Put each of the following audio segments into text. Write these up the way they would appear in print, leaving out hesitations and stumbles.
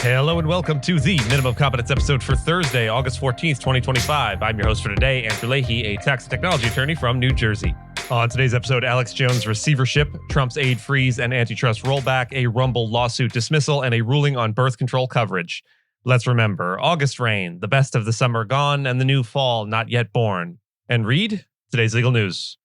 Hello and welcome to the Minimum Competence episode for Thursday, August 14th, 2025. I'm your host for today, Andrew Leahy, a tax and technology attorney from New Jersey. On today's episode, Alex Jones' receivership, Trump's aid freeze and antitrust rollback, a Rumble lawsuit dismissal, and a ruling on birth control coverage. Let's remember, August rain, the best of the summer gone, and the new fall not yet born. And read today's legal news.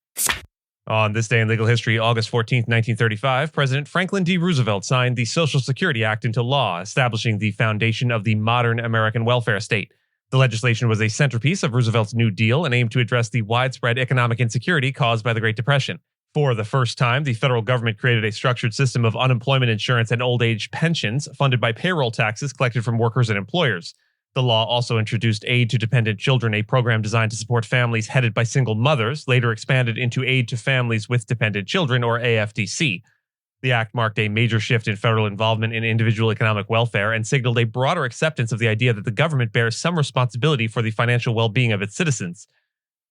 On this day in legal history, August 14, 1935, President Franklin D. Roosevelt signed the Social Security Act into law, establishing the foundation of the modern American welfare state. The legislation was a centerpiece of Roosevelt's New Deal and aimed to address the widespread economic insecurity caused by the Great Depression. For the first time, the federal government created a structured system of unemployment insurance and old age pensions funded by payroll taxes collected from workers and employers. The law also introduced Aid to Dependent Children, a program designed to support families headed by single mothers, later expanded into Aid to Families with Dependent Children, or AFDC. The act marked a major shift in federal involvement in individual economic welfare and signaled a broader acceptance of the idea that the government bears some responsibility for the financial well-being of its citizens.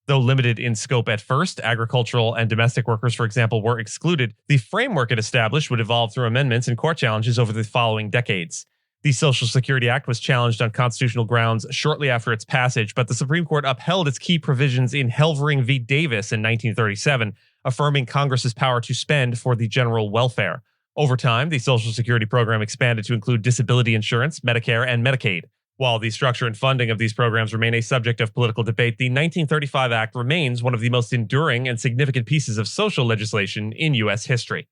Though limited in scope at first, agricultural and domestic workers, for example, were excluded. The framework it established would evolve through amendments and court challenges over the following decades. The Social Security Act was challenged on constitutional grounds shortly after its passage, but the Supreme Court upheld its key provisions in Helvering v. Davis in 1937, affirming Congress's power to spend for the general welfare. Over time, the Social Security program expanded to include disability insurance, Medicare, and Medicaid. While the structure and funding of these programs remain a subject of political debate, the 1935 Act remains one of the most enduring and significant pieces of social legislation in U.S. history.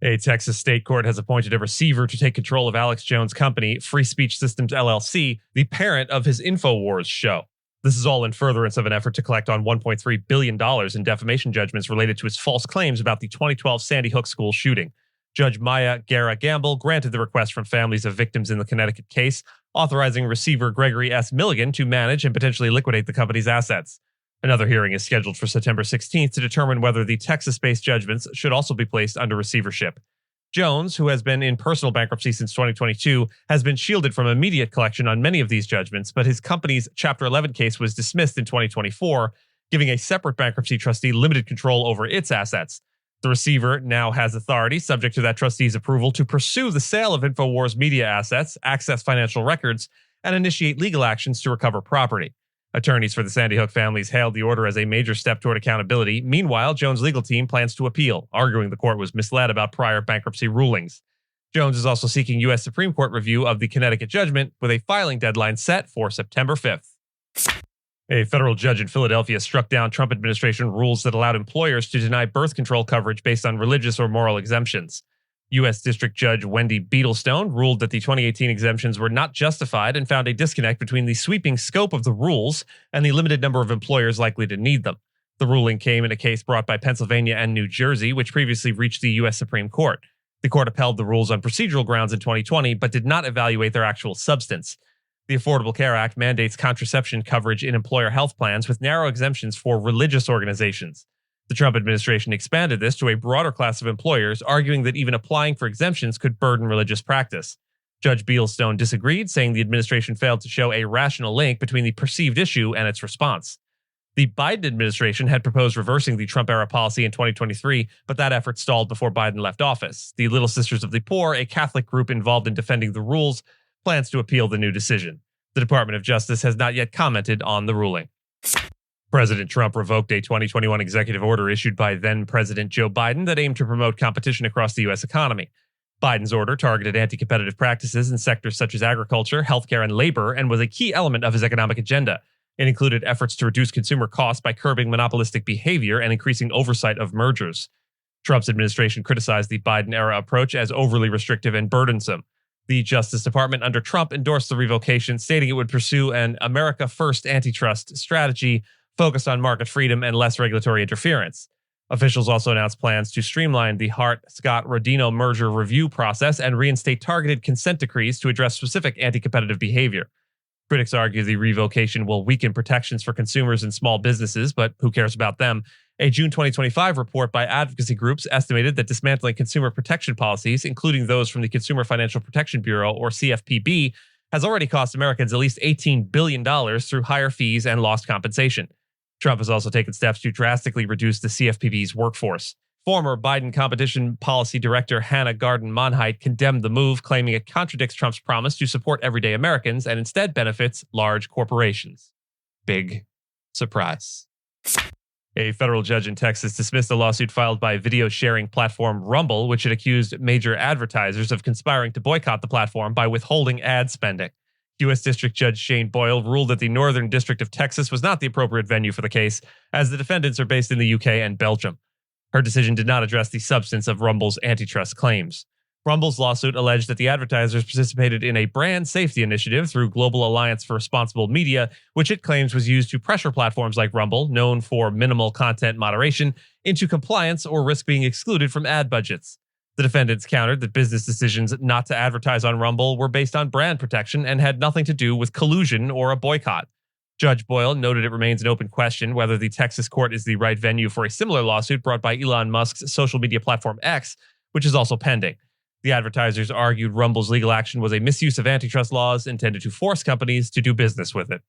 A Texas state court has appointed a receiver to take control of Alex Jones' company, Free Speech Systems LLC, the parent of his Infowars show. This is all in furtherance of an effort to collect on $1.3 billion in defamation judgments related to his false claims about the 2012 Sandy Hook school shooting. Judge Maya Guerra Gamble granted the request from families of victims in the Connecticut case, authorizing receiver Gregory S. Milligan to manage and potentially liquidate the company's assets. Another hearing is scheduled for September 16th to determine whether the Texas-based judgments should also be placed under receivership. Jones, who has been in personal bankruptcy since 2022, has been shielded from immediate collection on many of these judgments, but his company's Chapter 11 case was dismissed in 2024, giving a separate bankruptcy trustee limited control over its assets. The receiver now has authority, subject to that trustee's approval, to pursue the sale of Infowars media assets, access financial records, and initiate legal actions to recover property. Attorneys for the Sandy Hook families hailed the order as a major step toward accountability. Meanwhile, Jones' legal team plans to appeal, arguing the court was misled about prior bankruptcy rulings. Jones is also seeking U.S. Supreme Court review of the Connecticut judgment, with a filing deadline set for September 5th. A federal judge in Philadelphia struck down Trump administration rules that allowed employers to deny birth control coverage based on religious or moral exemptions. U.S. District Judge Wendy Beetlestone ruled that the 2018 exemptions were not justified and found a disconnect between the sweeping scope of the rules and the limited number of employers likely to need them. The ruling came in a case brought by Pennsylvania and New Jersey, which previously reached the U.S. Supreme Court. The court upheld the rules on procedural grounds in 2020, but did not evaluate their actual substance. The Affordable Care Act mandates contraception coverage in employer health plans with narrow exemptions for religious organizations. The Trump administration expanded this to a broader class of employers, arguing that even applying for exemptions could burden religious practice. Judge Beetlestone disagreed, saying the administration failed to show a rational link between the perceived issue and its response. The Biden administration had proposed reversing the Trump-era policy in 2023, but that effort stalled before Biden left office. The Little Sisters of the Poor, a Catholic group involved in defending the rules, plans to appeal the new decision. The Department of Justice has not yet commented on the ruling. President Trump revoked a 2021 executive order issued by then-President Joe Biden that aimed to promote competition across the U.S. economy. Biden's order targeted anti-competitive practices in sectors such as agriculture, healthcare, and labor, and was a key element of his economic agenda. It included efforts to reduce consumer costs by curbing monopolistic behavior and increasing oversight of mergers. Trump's administration criticized the Biden-era approach as overly restrictive and burdensome. The Justice Department under Trump endorsed the revocation, stating it would pursue an America First antitrust strategy focused on market freedom and less regulatory interference. Officials also announced plans to streamline the Hart-Scott-Rodino merger review process and reinstate targeted consent decrees to address specific anti-competitive behavior. Critics argue the revocation will weaken protections for consumers and small businesses, but who cares about them? A June 2025 report by advocacy groups estimated that dismantling consumer protection policies, including those from the Consumer Financial Protection Bureau, or CFPB, has already cost Americans at least $18 billion through higher fees and lost compensation. Trump has also taken steps to drastically reduce the CFPB's workforce. Former Biden competition policy director Hannah Garden-Monheit condemned the move, claiming it contradicts Trump's promise to support everyday Americans and instead benefits large corporations. Big surprise. A federal judge in Texas dismissed a lawsuit filed by video sharing platform Rumble, which had accused major advertisers of conspiring to boycott the platform by withholding ad spending. U.S. District Judge Shane Boyle ruled that the Northern District of Texas was not the appropriate venue for the case, as the defendants are based in the UK and Belgium. Her decision did not address the substance of Rumble's antitrust claims. Rumble's lawsuit alleged that the advertisers participated in a brand safety initiative through Global Alliance for Responsible Media, which it claims was used to pressure platforms like Rumble, known for minimal content moderation, into compliance or risk being excluded from ad budgets. The defendants countered that business decisions not to advertise on Rumble were based on brand protection and had nothing to do with collusion or a boycott. Judge Boyle noted it remains an open question whether the Texas court is the right venue for a similar lawsuit brought by Elon Musk's social media platform X, which is also pending. The advertisers argued Rumble's legal action was a misuse of antitrust laws intended to force companies to do business with it.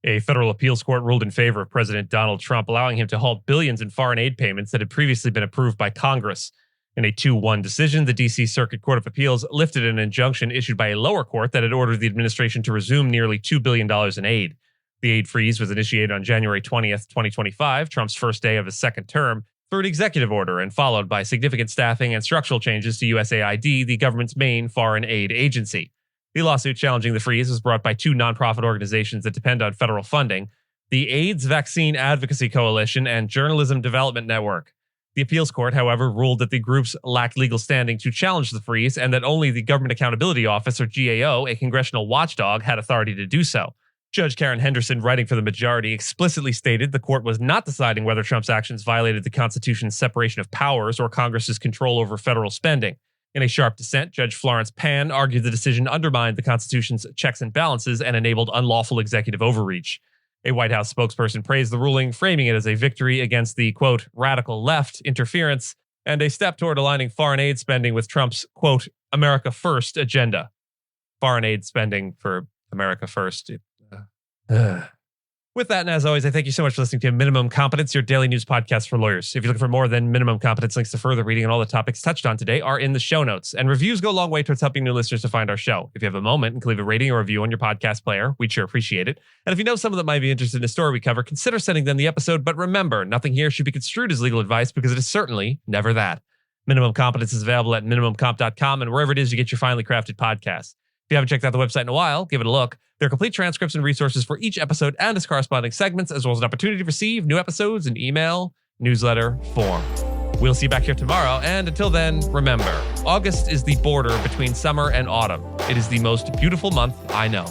A federal appeals court ruled in favor of President Donald Trump, allowing him to halt billions in foreign aid payments that had previously been approved by Congress. In a 2-1 decision, the D.C. Circuit Court of Appeals lifted an injunction issued by a lower court that had ordered the administration to resume nearly $2 billion in aid. The aid freeze was initiated on January 20th, 2025, Trump's first day of his second term, through an executive order and followed by significant staffing and structural changes to USAID, the government's main foreign aid agency. The lawsuit challenging the freeze was brought by two nonprofit organizations that depend on federal funding, the AIDS Vaccine Advocacy Coalition and Journalism Development Network. The appeals court, however, ruled that the groups lacked legal standing to challenge the freeze and that only the Government Accountability Office, or GAO, a congressional watchdog, had authority to do so. Judge Karen Henderson, writing for the majority, explicitly stated the court was not deciding whether Trump's actions violated the Constitution's separation of powers or Congress's control over federal spending. In a sharp dissent, Judge Florence Pan argued the decision undermined the Constitution's checks and balances and enabled unlawful executive overreach. A White House spokesperson praised the ruling, framing it as a victory against the, quote, radical left interference and a step toward aligning foreign aid spending with Trump's, quote, America First agenda. Foreign aid spending for America First. With that, and as always, I thank you so much for listening to Minimum Competence, your daily news podcast for lawyers. If you're looking for more than Minimum Competence, links to further reading and all the topics touched on today are in the show notes. And reviews go a long way towards helping new listeners to find our show. If you have a moment and can leave a rating or review on your podcast player, we'd sure appreciate it. And if you know someone that might be interested in a story we cover, consider sending them the episode. But remember, nothing here should be construed as legal advice because it is certainly never that. Minimum Competence is available at minimumcomp.com and wherever it is you get your finely crafted podcasts. If you haven't checked out the website in a while, give it a look. There are complete transcripts and resources for each episode and its corresponding segments, as well as an opportunity to receive new episodes in email, newsletter, form. We'll see you back here tomorrow, and until then, remember, August is the border between summer and autumn. It is the most beautiful month I know.